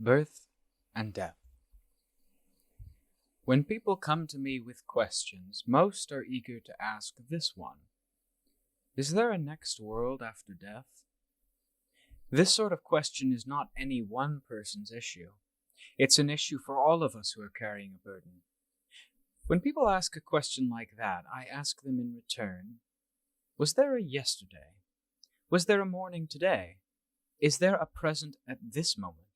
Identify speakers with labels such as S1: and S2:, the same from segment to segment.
S1: Birth and Death. When people come to me with questions, most are eager to ask this one: is there a next world after death? This sort of question is not any one person's issue. It's an issue for all of us who are carrying a burden. When people ask a question like that, I ask them in return, was there a yesterday? Was there a morning today? Is there a present at this moment?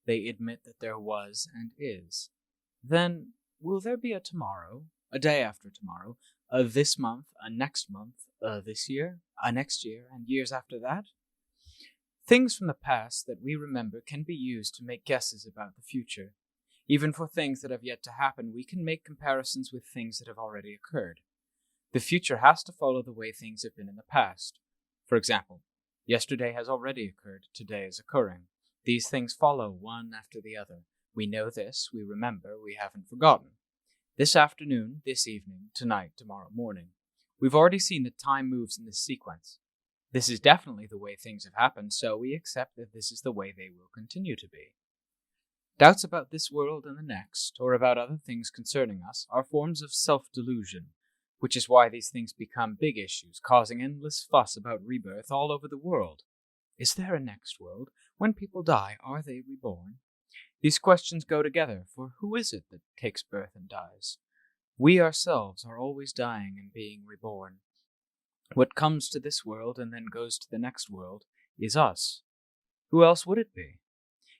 S1: They admit that there was and is. Then, will there be a tomorrow, a day after tomorrow, a this month, a next month, a this year, a next year, and years after that? Things from the past that we remember can be used to make guesses about the future. Even for things that have yet to happen, we can make comparisons with things that have already occurred. The future has to follow the way things have been in the past. For example, yesterday has already occurred, today is occurring. These things follow one after the other. We know this, we remember, we haven't forgotten. This afternoon, this evening, tonight, tomorrow morning. We've already seen that time moves in this sequence. This is definitely the way things have happened, so we accept that this is the way they will continue to be. Doubts about this world and the next, or about other things concerning us, are forms of self-delusion, which is why these things become big issues, causing endless fuss about rebirth all over the world. Is there a next world? When people die, are they reborn? These questions go together, for who is it that takes birth and dies? We ourselves are always dying and being reborn. What comes to this world and then goes to the next world is us. Who else would it be?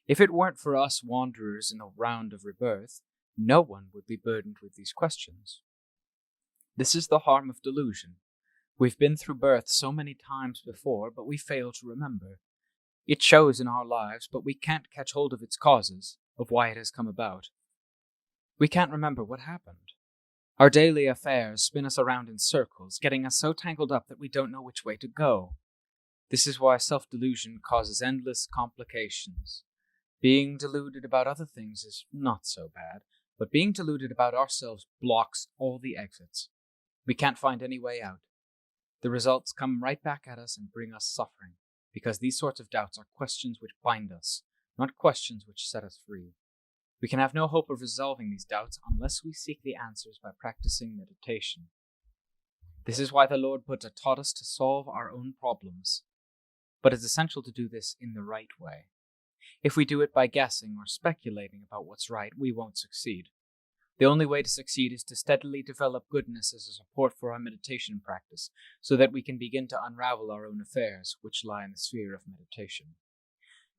S1: If it weren't for us wanderers in a round of rebirth, no one would be burdened with these questions. This is the harm of delusion. We've been through birth so many times before, but we fail to remember. It shows in our lives, but we can't catch hold of its causes, of why it has come about. We can't remember what happened. Our daily affairs spin us around in circles, getting us so tangled up that we don't know which way to go. This is why self-delusion causes endless complications. Being deluded about other things is not so bad, but being deluded about ourselves blocks all the exits. We can't find any way out. The results come right back at us and bring us suffering, because these sorts of doubts are questions which bind us, not questions which set us free. We can have no hope of resolving these doubts unless we seek the answers by practicing meditation. This is why the Lord Buddha taught us to solve our own problems, but it's essential to do this in the right way. If we do it by guessing or speculating about what's right, we won't succeed. The only way to succeed is to steadily develop goodness as a support for our meditation practice, so that we can begin to unravel our own affairs, which lie in the sphere of meditation.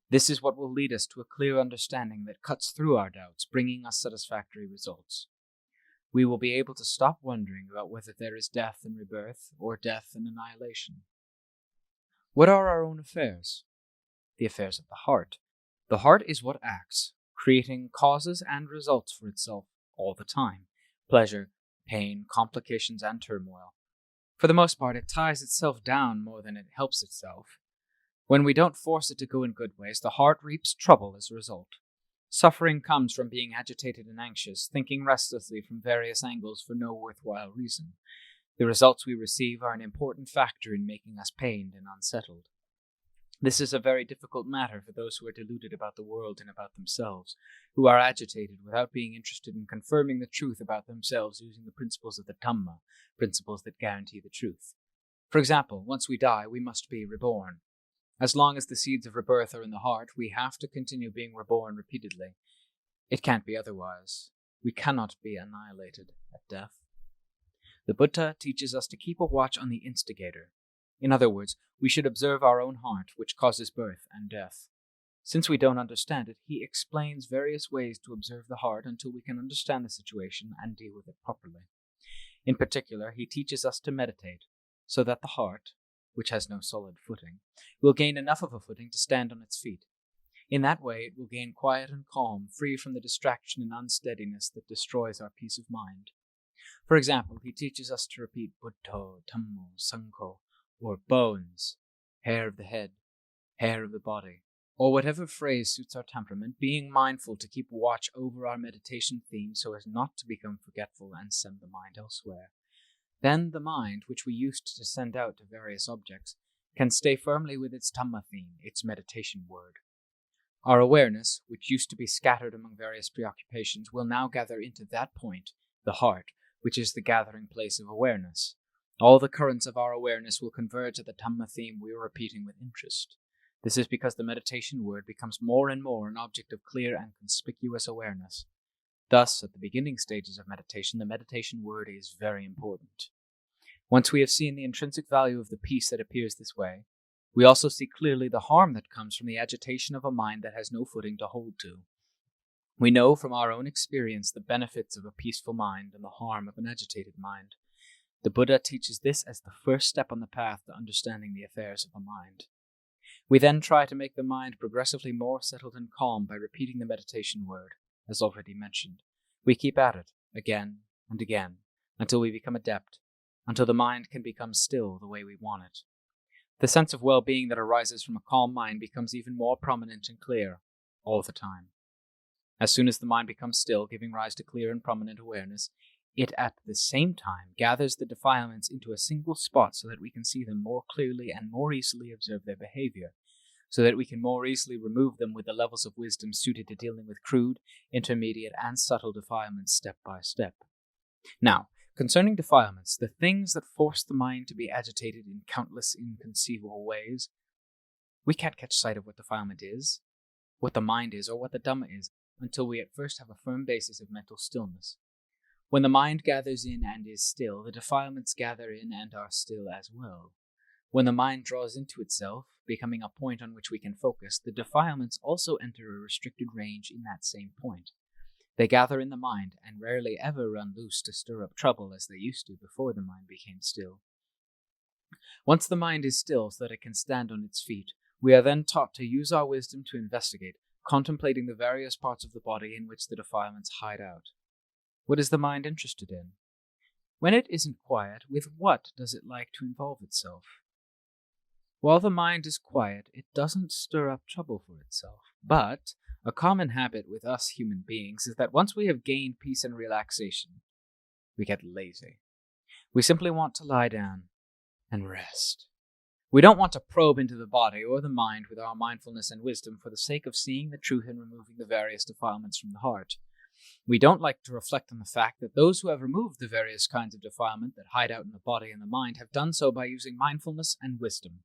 S1: This is what will lead us to a clear understanding that cuts through our doubts, bringing us satisfactory results. We will be able to stop wondering about whether there is death and rebirth, or death and annihilation. What are our own affairs? The affairs of the heart. The heart is what acts, creating causes and results for itself all the time: pleasure, pain, complications, and turmoil. For the most part, it ties itself down more than it helps itself. When we don't force it to go in good ways, the heart reaps trouble as a result. Suffering comes from being agitated and anxious, thinking restlessly from various angles for no worthwhile reason. The results we receive are an important factor in making us pained and unsettled. This is a very difficult matter for those who are deluded about the world and about themselves, who are agitated without being interested in confirming the truth about themselves using the principles of the Dhamma, principles that guarantee the truth. For example, once we die, we must be reborn. As long as the seeds of rebirth are in the heart, we have to continue being reborn repeatedly. It can't be otherwise. We cannot be annihilated at death. The Buddha teaches us to keep a watch on the instigator. In other words, we should observe our own heart, which causes birth and death. Since we don't understand it, he explains various ways to observe the heart until we can understand the situation and deal with it properly. In particular, he teaches us to meditate, so that the heart, which has no solid footing, will gain enough of a footing to stand on its feet. In that way, it will gain quiet and calm, free from the distraction and unsteadiness that destroys our peace of mind. For example, he teaches us to repeat Buddho, Dhammo, Sangho, or bones, hair of the head, hair of the body, or whatever phrase suits our temperament, being mindful to keep watch over our meditation theme so as not to become forgetful and send the mind elsewhere. Then the mind, which we used to send out to various objects, can stay firmly with its Dhamma theme, its meditation word. Our awareness, which used to be scattered among various preoccupations, will now gather into that point, the heart, which is the gathering place of awareness. All the currents of our awareness will converge at the Dhamma theme we are repeating with interest. This is because the meditation word becomes more and more an object of clear and conspicuous awareness. Thus, at the beginning stages of meditation, the meditation word is very important. Once we have seen the intrinsic value of the peace that appears this way, we also see clearly the harm that comes from the agitation of a mind that has no footing to hold to. We know from our own experience the benefits of a peaceful mind and the harm of an agitated mind. The Buddha teaches this as the first step on the path to understanding the affairs of the mind. We then try to make the mind progressively more settled and calm by repeating the meditation word, as already mentioned. We keep at it, again and again, until we become adept, until the mind can become still the way we want it. The sense of well-being that arises from a calm mind becomes even more prominent and clear, all the time. As soon as the mind becomes still, giving rise to clear and prominent awareness, it at the same time gathers the defilements into a single spot so that we can see them more clearly and more easily observe their behavior, so that we can more easily remove them with the levels of wisdom suited to dealing with crude, intermediate, and subtle defilements step by step. Now, concerning defilements, the things that force the mind to be agitated in countless inconceivable ways, we can't catch sight of what defilement is, what the mind is, or what the Dhamma is, until we at first have a firm basis of mental stillness. When the mind gathers in and is still, the defilements gather in and are still as well. When the mind draws into itself, becoming a point on which we can focus, the defilements also enter a restricted range in that same point. They gather in the mind and rarely ever run loose to stir up trouble as they used to before the mind became still. Once the mind is still so that it can stand on its feet, we are then taught to use our wisdom to investigate, contemplating the various parts of the body in which the defilements hide out. What is the mind interested in? When it isn't quiet, with what does it like to involve itself? While the mind is quiet, it doesn't stir up trouble for itself. But a common habit with us human beings is that once we have gained peace and relaxation, we get lazy. We simply want to lie down and rest. We don't want to probe into the body or the mind with our mindfulness and wisdom for the sake of seeing the truth and removing the various defilements from the heart. We don't like to reflect on the fact that those who have removed the various kinds of defilement that hide out in the body and the mind have done so by using mindfulness and wisdom.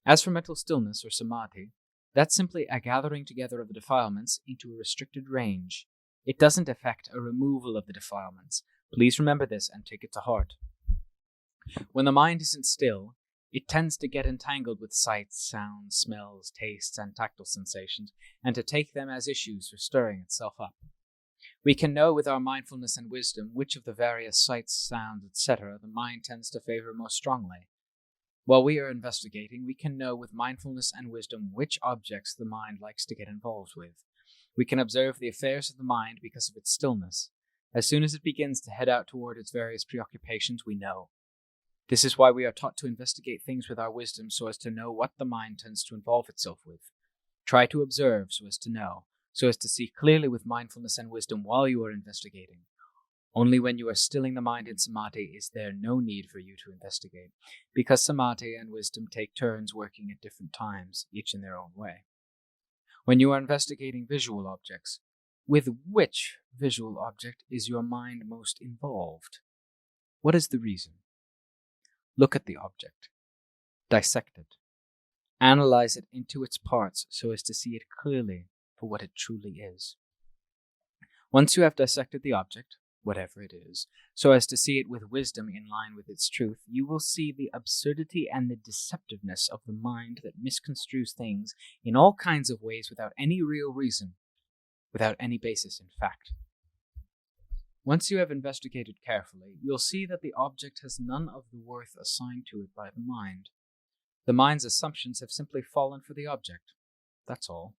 S1: As for mental stillness or samadhi, that's simply a gathering together of the defilements into a restricted range. It doesn't affect a removal of the defilements. Please remember this and take it to heart. When the mind isn't still, it tends to get entangled with sights, sounds, smells, tastes, and tactile sensations, and to take them as issues for stirring itself up. We can know with our mindfulness and wisdom which of the various sights, sounds, etc. the mind tends to favor most strongly. While we are investigating, we can know with mindfulness and wisdom which objects the mind likes to get involved with. We can observe the affairs of the mind because of its stillness. As soon as it begins to head out toward its various preoccupations, we know. This is why we are taught to investigate things with our wisdom so as to know what the mind tends to involve itself with. Try to observe so as to know, so as to see clearly with mindfulness and wisdom while you are investigating. Only when you are stilling the mind in samadhi is there no need for you to investigate, because samadhi and wisdom take turns working at different times, each in their own way. When you are investigating visual objects, with which visual object is your mind most involved? What is the reason? Look at the object. Dissect it. Analyze it into its parts so as to see it clearly for what it truly is. Once you have dissected the object, whatever it is, so as to see it with wisdom in line with its truth, you will see the absurdity and the deceptiveness of the mind that misconstrues things in all kinds of ways without any real reason, without any basis in fact. Once you have investigated carefully, you'll see that the object has none of the worth assigned to it by the mind. The mind's assumptions have simply fallen for the object. That's all.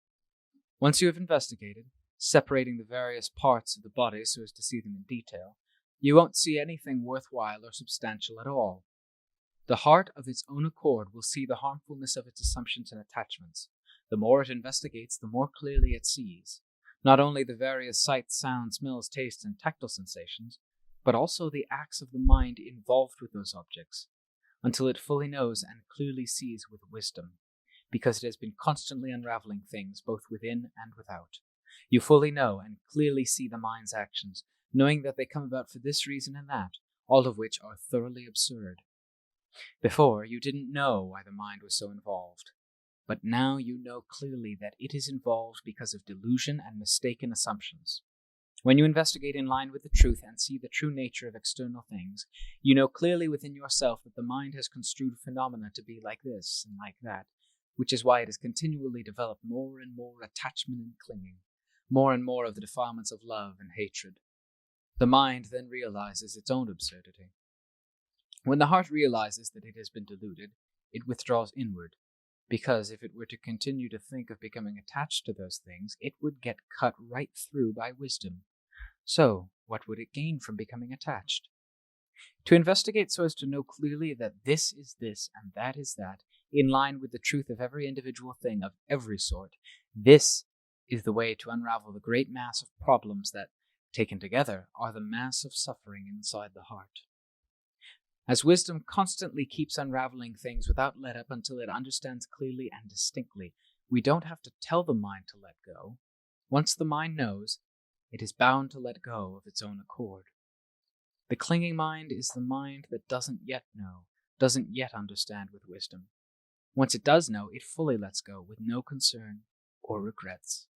S1: Once you have investigated, separating the various parts of the body so as to see them in detail, you won't see anything worthwhile or substantial at all. The heart of its own accord will see the harmfulness of its assumptions and attachments. The more it investigates, the more clearly it sees, not only the various sights, sounds, smells, tastes, and tactile sensations, but also the acts of the mind involved with those objects, until it fully knows and clearly sees with wisdom. because it has been constantly unraveling things both within and without. You fully know and clearly see the mind's actions, knowing that they come about for this reason and that, all of which are thoroughly absurd. Before, you didn't know why the mind was so involved, but now you know clearly that it is involved because of delusion and mistaken assumptions. When you investigate in line with the truth and see the true nature of external things, you know clearly within yourself that the mind has construed phenomena to be like this and like that, which is why it has continually developed more and more attachment and clinging, more and more of the defilements of love and hatred. The mind then realizes its own absurdity. When the heart realizes that it has been deluded, it withdraws inward, because if it were to continue to think of becoming attached to those things, it would get cut right through by wisdom. So, what would it gain from becoming attached? To investigate so as to know clearly that this is this and that is that, in line with the truth of every individual thing of every sort, this is the way to unravel the great mass of problems that, taken together, are the mass of suffering inside the heart. As wisdom constantly keeps unraveling things without let up until it understands clearly and distinctly, we don't have to tell the mind to let go. Once the mind knows, it is bound to let go of its own accord. The clinging mind is the mind that doesn't yet know, doesn't yet understand with wisdom. Once it does know, it fully lets go with no concern or regrets.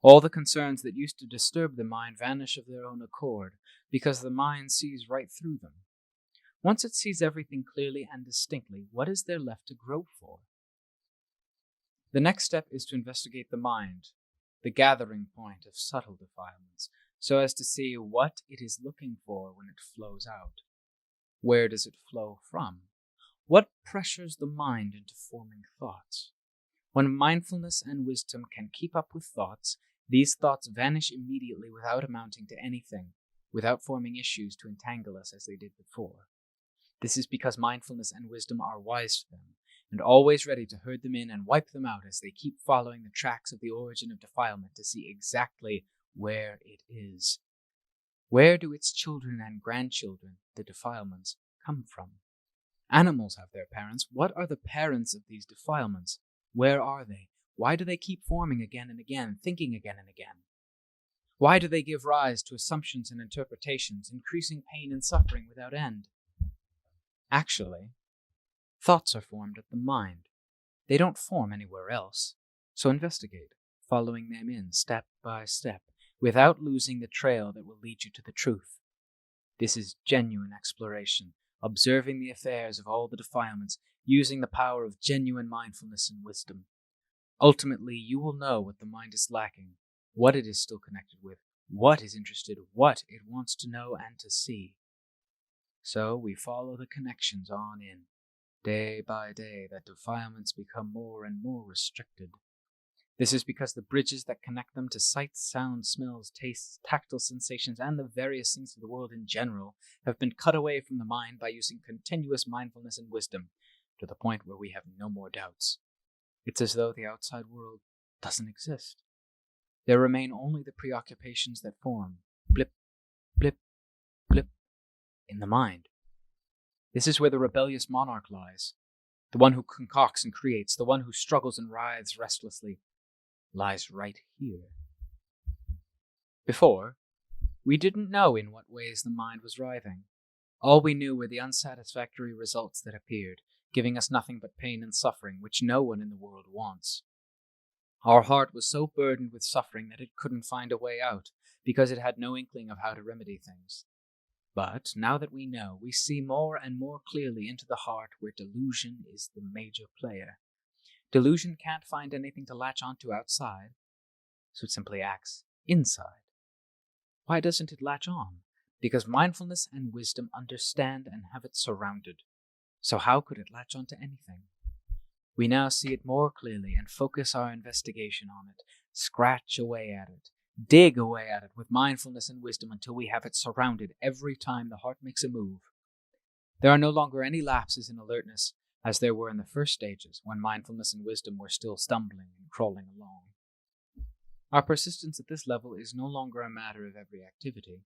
S1: All the concerns that used to disturb the mind vanish of their own accord, because the mind sees right through them. Once it sees everything clearly and distinctly, what is there left to grope for? The next step is to investigate the mind, the gathering point of subtle defilements, so as to see what it is looking for when it flows out. Where does it flow from? What pressures the mind into forming thoughts? When mindfulness and wisdom can keep up with thoughts, these thoughts vanish immediately without amounting to anything, without forming issues to entangle us as they did before. This is because mindfulness and wisdom are wise to them, and always ready to herd them in and wipe them out as they keep following the tracks of the origin of defilement to see exactly where it is. Where do its children and grandchildren, the defilements, come from? Animals have their parents. What are the parents of these defilements? Where are they? Why do they keep forming again and again, thinking again and again? Why do they give rise to assumptions and interpretations, increasing pain and suffering without end? Actually, thoughts are formed at the mind. They don't form anywhere else. So investigate, following them in step by step, without losing the trail that will lead you to the truth. This is genuine exploration, observing the affairs of all the defilements, using the power of genuine mindfulness and wisdom. Ultimately, you will know what the mind is lacking, what it is still connected with, what is interested, what it wants to know and to see. So we follow the connections on in, day by day, that defilements become more and more restricted. This is because the bridges that connect them to sights, sounds, smells, tastes, tactile sensations, and the various things of the world in general have been cut away from the mind by using continuous mindfulness and wisdom, to the point where we have no more doubts. It's as though the outside world doesn't exist. There remain only the preoccupations that form, blip, blip, blip, in the mind. This is where the rebellious monarch lies. The one who concocts and creates, the one who struggles and writhes restlessly, lies right here. Before, we didn't know in what ways the mind was writhing. All we knew were the unsatisfactory results that appeared, giving us nothing but pain and suffering, which no one in the world wants. Our heart was so burdened with suffering that it couldn't find a way out, because it had no inkling of how to remedy things. But now that we know, we see more and more clearly into the heart where delusion is the major player. Delusion can't find anything to latch onto outside, so it simply acts inside. Why doesn't it latch on? Because mindfulness and wisdom understand and have it surrounded. So how could it latch onto anything? We now see it more clearly and focus our investigation on it, scratch away at it, dig away at it with mindfulness and wisdom until we have it surrounded every time the heart makes a move. There are no longer any lapses in alertness, as there were in the first stages, when mindfulness and wisdom were still stumbling and crawling along. Our persistence at this level is no longer a matter of every activity.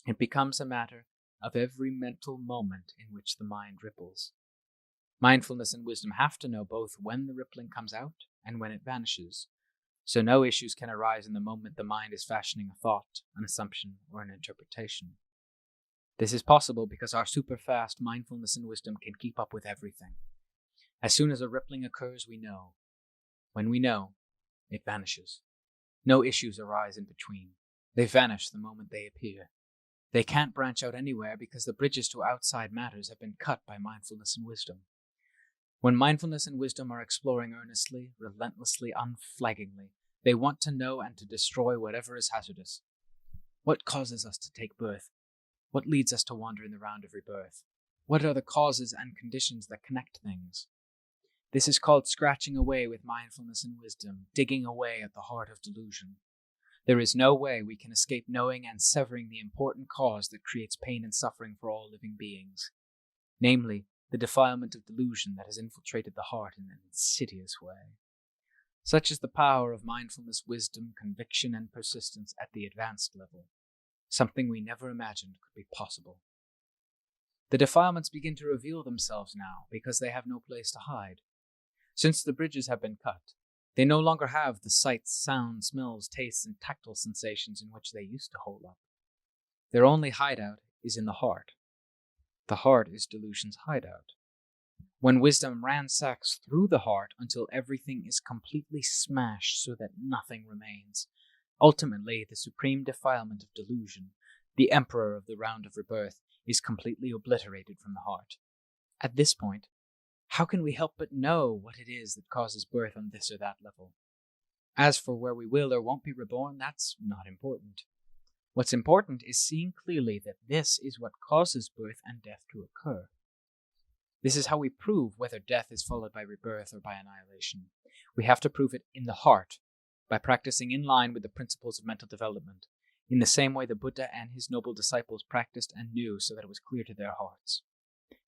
S1: It becomes a matter of every mental moment in which the mind ripples. Mindfulness and wisdom have to know both when the rippling comes out and when it vanishes, so no issues can arise in the moment the mind is fashioning a thought, an assumption, or an interpretation. This is possible because our super-fast mindfulness and wisdom can keep up with everything. As soon as a rippling occurs, we know. When we know, it vanishes. No issues arise in between. They vanish the moment they appear. They can't branch out anywhere because the bridges to outside matters have been cut by mindfulness and wisdom. When mindfulness and wisdom are exploring earnestly, relentlessly, unflaggingly, they want to know and to destroy whatever is hazardous. What causes us to take birth? What leads us to wander in the round of rebirth? What are the causes and conditions that connect things? This is called scratching away with mindfulness and wisdom, digging away at the heart of delusion. There is no way we can escape knowing and severing the important cause that creates pain and suffering for all living beings, namely, the defilement of delusion that has infiltrated the heart in an insidious way. Such is the power of mindfulness, wisdom, conviction, and persistence at the advanced level, something we never imagined could be possible. The defilements begin to reveal themselves now because they have no place to hide. Since the bridges have been cut, they no longer have the sights, sounds, smells, tastes, and tactile sensations in which they used to hold up. Their only hideout is in the heart. The heart is delusion's hideout. When wisdom ransacks through the heart until everything is completely smashed so that nothing remains, ultimately the supreme defilement of delusion, the emperor of the round of rebirth, is completely obliterated from the heart. At this point, how can we help but know what it is that causes birth on this or that level? As for where we will or won't be reborn, that's not important. What's important is seeing clearly that this is what causes birth and death to occur. This is how we prove whether death is followed by rebirth or by annihilation. We have to prove it in the heart, by practicing in line with the principles of mental development, in the same way the Buddha and his noble disciples practiced and knew so that it was clear to their hearts.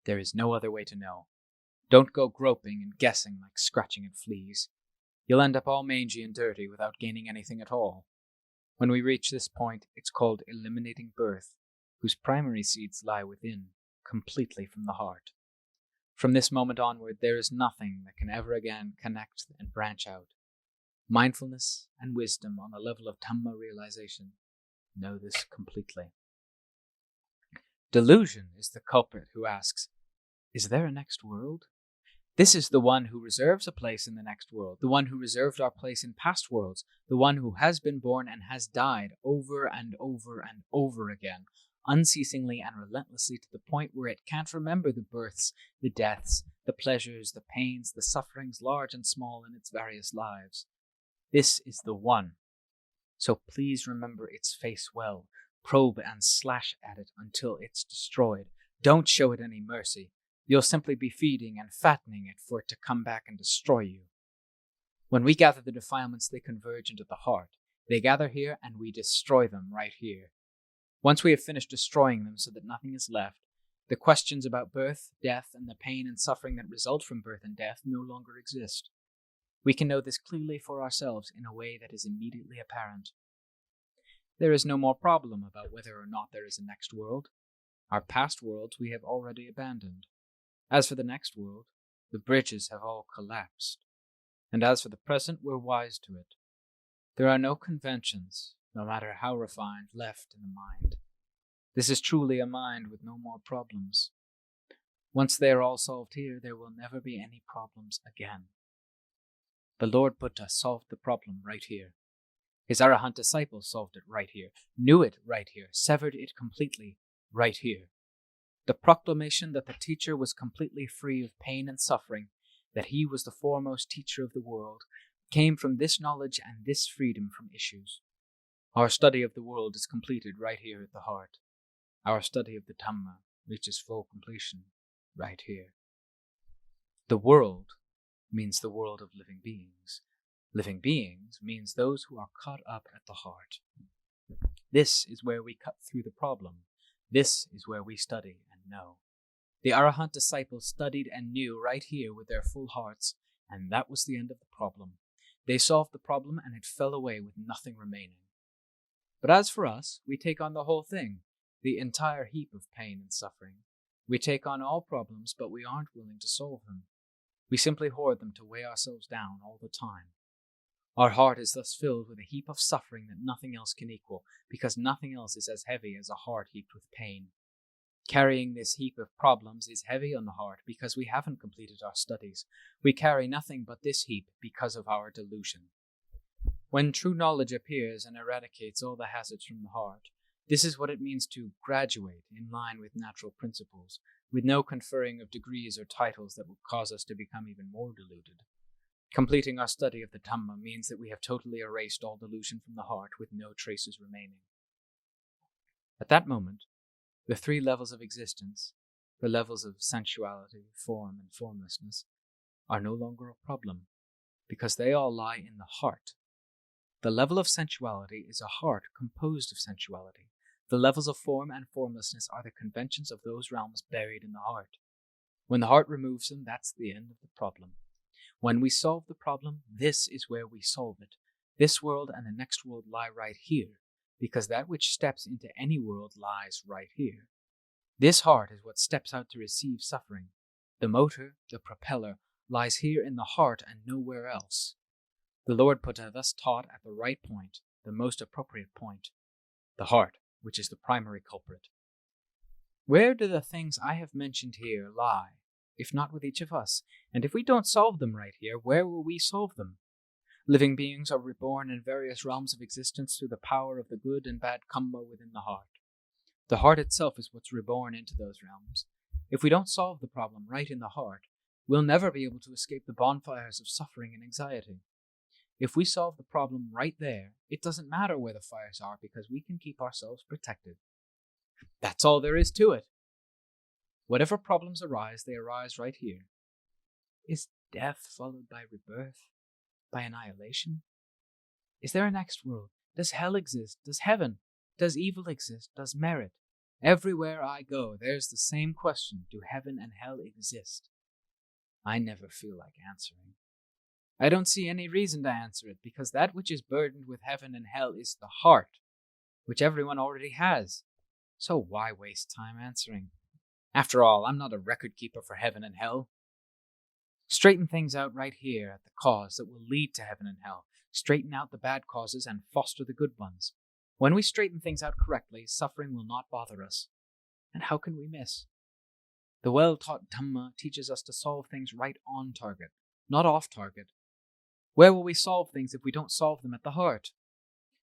S1: There is no other way to know. Don't go groping and guessing like scratching at fleas. You'll end up all mangy and dirty without gaining anything at all. When we reach this point, it's called eliminating birth, whose primary seeds lie within, completely from the heart. From this moment onward, there is nothing that can ever again connect and branch out. Mindfulness and wisdom on a level of Dhamma realization know this completely. Delusion is the culprit who asks, is there a next world? This is the one who reserves a place in the next world, the one who reserved our place in past worlds, the one who has been born and has died over and over and over again, unceasingly and relentlessly to the point where it can't remember the births, the deaths, the pleasures, the pains, the sufferings, large and small, in its various lives. This is the one. So please remember its face well, probe and slash at it until it's destroyed. Don't show it any mercy. You'll simply be feeding and fattening it for it to come back and destroy you. When we gather the defilements, they converge into the heart. They gather here and we destroy them right here. Once we have finished destroying them so that nothing is left, the questions about birth, death, and the pain and suffering that result from birth and death no longer exist. We can know this clearly for ourselves in a way that is immediately apparent. There is no more problem about whether or not there is a next world. Our past worlds we have already abandoned. As for the next world, the bridges have all collapsed. And as for the present, we're wise to it. There are no conventions, no matter how refined, left in the mind. This is truly a mind with no more problems. Once they are all solved here, there will never be any problems again. The Lord Buddha solved the problem right here. His Arahant disciples solved it right here, knew it right here, severed it completely right here. The proclamation that the teacher was completely free of pain and suffering, that he was the foremost teacher of the world, came from this knowledge and this freedom from issues. Our study of the world is completed right here at the heart. Our study of the Dhamma reaches full completion right here. The world means the world of living beings. Living beings means those who are caught up at the heart. This is where we cut through the problem. This is where we study and know. The Arahant disciples studied and knew right here with their full hearts, and that was the end of the problem. They solved the problem and it fell away with nothing remaining. But as for us, we take on the whole thing, the entire heap of pain and suffering. We take on all problems, but we aren't willing to solve them. We simply hoard them to weigh ourselves down all the time. Our heart is thus filled with a heap of suffering that nothing else can equal, because nothing else is as heavy as a heart heaped with pain. Carrying this heap of problems is heavy on the heart because we haven't completed our studies. We carry nothing but this heap because of our delusion. When true knowledge appears and eradicates all the hazards from the heart, this is what it means to graduate in line with natural principles, with no conferring of degrees or titles that would cause us to become even more deluded. Completing our study of the Dhamma means that we have totally erased all delusion from the heart with no traces remaining. At that moment, the three levels of existence, the levels of sensuality, form, and formlessness, are no longer a problem, because they all lie in the heart. The level of sensuality is a heart composed of sensuality. The levels of form and formlessness are the conventions of those realms buried in the heart. When the heart removes them, that's the end of the problem. When we solve the problem, this is where we solve it. This world and the next world lie right here, because that which steps into any world lies right here. This heart is what steps out to receive suffering. The motor, the propeller, lies here in the heart and nowhere else. The Lord put us thus taught at the right point, the most appropriate point, the heart, which is the primary culprit. Where do the things I have mentioned here lie, if not with each of us? And if we don't solve them right here, where will we solve them? Living beings are reborn in various realms of existence through the power of the good and bad karma within the heart. The heart itself is what's reborn into those realms. If we don't solve the problem right in the heart, we'll never be able to escape the bonfires of suffering and anxiety. If we solve the problem right there, it doesn't matter where the fires are because we can keep ourselves protected. That's all there is to it. Whatever problems arise, they arise right here. Is death followed by rebirth? By annihilation? Is there a next world? Does hell exist? Does heaven? Does evil exist? Does merit? Everywhere I go, there's the same question. Do heaven and hell exist? I never feel like answering. I don't see any reason to answer it, because that which is burdened with heaven and hell is the heart, which everyone already has. So why waste time answering? After all, I'm not a record keeper for heaven and hell. Straighten things out right here at the cause that will lead to heaven and hell. Straighten out the bad causes and foster the good ones. When we straighten things out correctly, suffering will not bother us. And how can we miss? The well-taught Dhamma teaches us to solve things right on target, not off target. Where will we solve things if we don't solve them at the heart?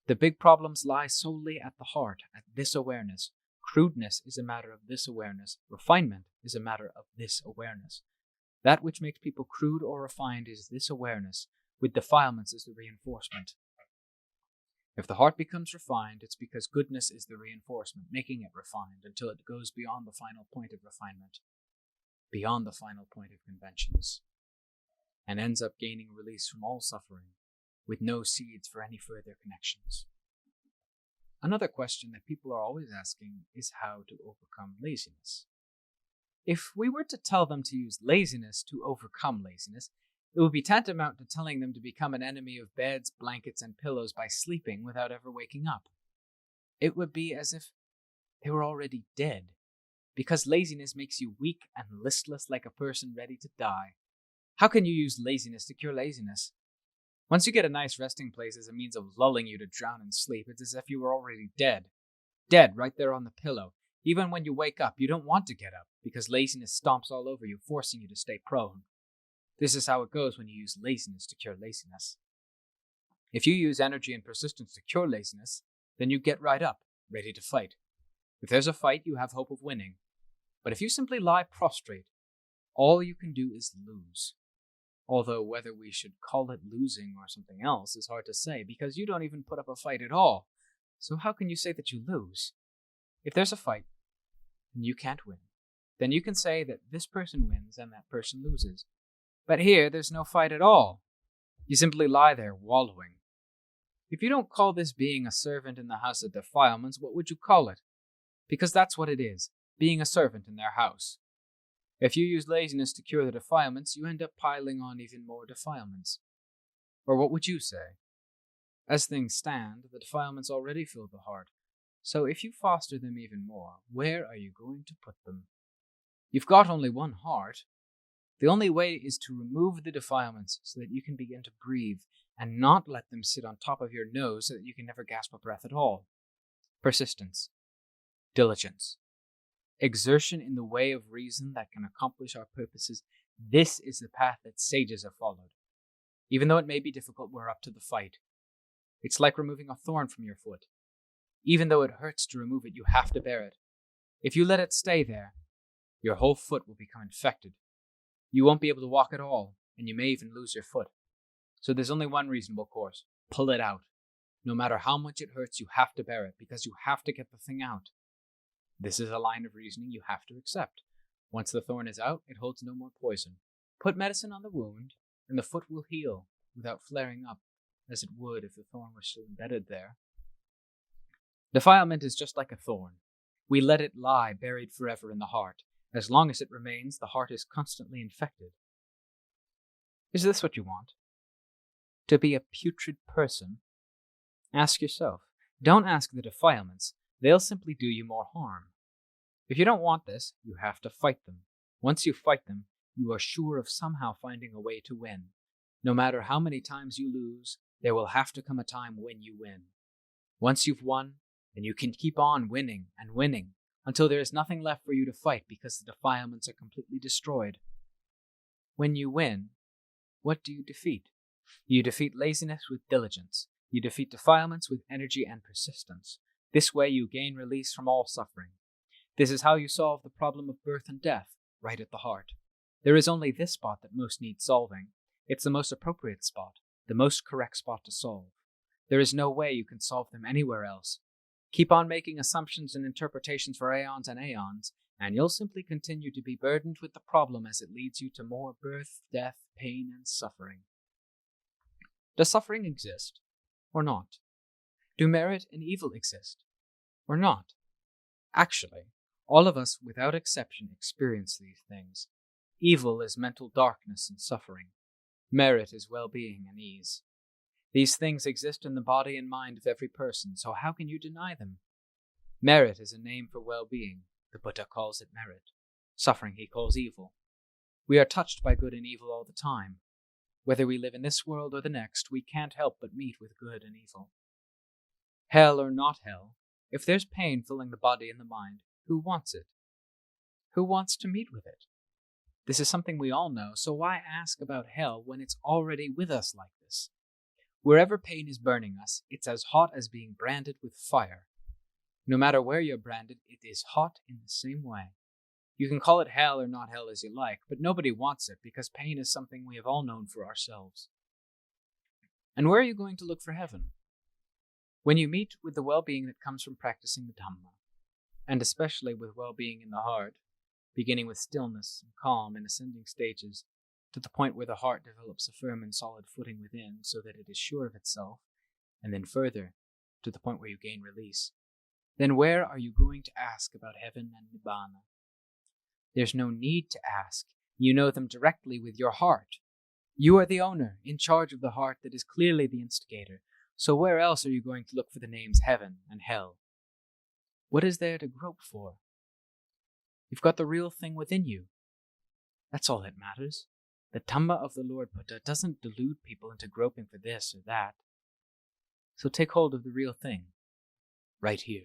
S1: The big problems lie solely at the heart, at this awareness. Crudeness is a matter of this awareness. Refinement is a matter of this awareness. That which makes people crude or refined is this awareness, with defilements as the reinforcement. If the heart becomes refined, it's because goodness is the reinforcement, making it refined until it goes beyond the final point of refinement, beyond the final point of conventions, and ends up gaining release from all suffering, with no seeds for any further connections. Another question that people are always asking is how to overcome laziness. If we were to tell them to use laziness to overcome laziness, it would be tantamount to telling them to become an enemy of beds, blankets, and pillows by sleeping without ever waking up. It would be as if they were already dead, because laziness makes you weak and listless like a person ready to die. How can you use laziness to cure laziness? Once you get a nice resting place as a means of lulling you to drown in sleep, it's as if you were already dead. Dead right there on the pillow. Even when you wake up, you don't want to get up, because laziness stomps all over you, forcing you to stay prone. This is how it goes when you use laziness to cure laziness. If you use energy and persistence to cure laziness, then you get right up, ready to fight. If there's a fight, you have hope of winning. But if you simply lie prostrate, all you can do is lose. Although whether we should call it losing or something else is hard to say, because you don't even put up a fight at all. So how can you say that you lose? If there's a fight, and you can't win, then you can say that this person wins and that person loses. But here, there's no fight at all. You simply lie there, wallowing. If you don't call this being a servant in the house of defilements, what would you call it? Because that's what it is, being a servant in their house. If you use laziness to cure the defilements, you end up piling on even more defilements. Or what would you say? As things stand, the defilements already fill the heart. So if you foster them even more, where are you going to put them? You've got only one heart. The only way is to remove the defilements so that you can begin to breathe and not let them sit on top of your nose so that you can never gasp a breath at all. Persistence. Diligence. Exertion in the way of reason that can accomplish our purposes. This is the path that sages have followed. Even though it may be difficult, we're up to the fight. It's like removing a thorn from your foot. Even though it hurts to remove it, you have to bear it. If you let it stay there, your whole foot will become infected. You won't be able to walk at all, and you may even lose your foot. So there's only one reasonable course. Pull it out. No matter how much it hurts, you have to bear it, because you have to get the thing out. This is a line of reasoning you have to accept. Once the thorn is out, it holds no more poison. Put medicine on the wound, and the foot will heal without flaring up, as it would if the thorn were still embedded there. Defilement is just like a thorn. We let it lie buried forever in the heart. As long as it remains, the heart is constantly infected. Is this what you want? To be a putrid person? Ask yourself. Don't ask the defilements. They'll simply do you more harm. If you don't want this, you have to fight them. Once you fight them, you are sure of somehow finding a way to win. No matter how many times you lose, there will have to come a time when you win. Once you've won, then you can keep on winning and winning until there is nothing left for you to fight because the defilements are completely destroyed. When you win, what do you defeat? You defeat laziness with diligence. You defeat defilements with energy and persistence. This way you gain release from all suffering. This is how you solve the problem of birth and death, right at the heart. There is only this spot that most needs solving. It's the most appropriate spot, the most correct spot to solve. There is no way you can solve them anywhere else. Keep on making assumptions and interpretations for aeons and aeons, and you'll simply continue to be burdened with the problem as it leads you to more birth, death, pain, and suffering. Does suffering exist, or not? Do merit and evil exist, or not? Actually, all of us, without exception, experience these things. Evil is mental darkness and suffering. Merit is well-being and ease. These things exist in the body and mind of every person, so how can you deny them? Merit is a name for well-being. The Buddha calls it merit. Suffering he calls evil. We are touched by good and evil all the time. Whether we live in this world or the next, we can't help but meet with good and evil. Hell or not hell, if there's pain filling the body and the mind, who wants it? Who wants to meet with it? This is something we all know, so why ask about hell when it's already with us like this? Wherever pain is burning us, it's as hot as being branded with fire. No matter where you're branded, it is hot in the same way. You can call it hell or not hell as you like, but nobody wants it because pain is something we have all known for ourselves. And where are you going to look for heaven? When you meet with the well-being that comes from practicing the Dhamma, and especially with well-being in the heart, beginning with stillness and calm in ascending stages, to the point where the heart develops a firm and solid footing within so that it is sure of itself, and then further, to the point where you gain release. Then where are you going to ask about heaven and Nibbana? There's no need to ask. You know them directly with your heart. You are the owner, in charge of the heart that is clearly the instigator. So where else are you going to look for the names heaven and hell? What is there to grope for? You've got the real thing within you. That's all that matters. The Dhamma of the Lord Buddha doesn't delude people into groping for this or that. So take hold of the real thing, right here.